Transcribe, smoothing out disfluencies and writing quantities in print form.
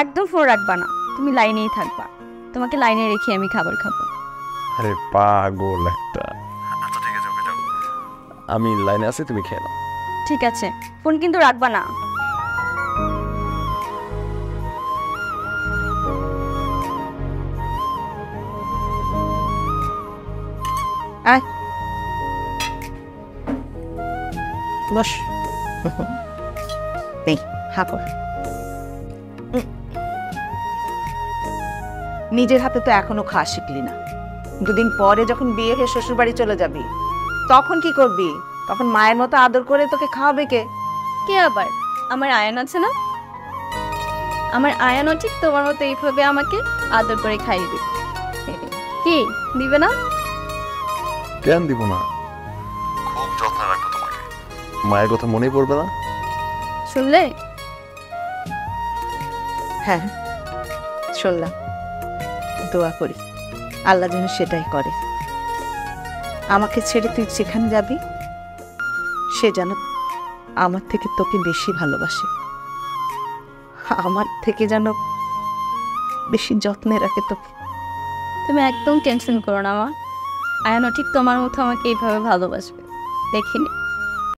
একদম ফোন রাখবা না, তুমি লাইনেই থাকবা। তোমাকে লাইনে রেখে আমি খাবার খাবো। আরে পাগল একটা। আচ্ছা ঠিক আছে, ওকে যাও, আমি লাইনে আছি, তুমি খেয়ে নাও। ঠিক আছে, ফোন কিন্তু রাখবা না। আয় বস। নেই হা কর। নিজের হাতে তো এখনো খাওয়া শিখলি না, দুদিন পরে যখন বিয়ে হয়ে শ্বশুর বাড়ি চলে যাবি তখন কি করবি? তখন মায়ের মতো আদর করে তোকে খাওয়াবে কে? কে আবার? আমার আয়ান আছে না? আমার আয়ানও ঠিক তোমার মতো এইভাবে আমাকে আদর করে খাইয়ে দিবে। কি দিবে না? কেন দিব না, খুব যত্ন রাখবো তোমাকে। মায়ের কথা মনেই পড়বে না? শুনলে? হ্যাঁ শুনলাম, দোয়া করি আল্লাহ যেন সেটাই করে। আমাকে ছেড়ে তুই যেখানে যাবি সে যেন আমার থেকে তোকে বেশি ভালোবাসে, আমার থেকে যেন বেশি যত্নে রাখে তোকে। তুমি একদম টেনশন করো না মা, আয়ানও ঠিক তোমার মতো আমাকে এইভাবে ভালোবাসবে, দেখিনি।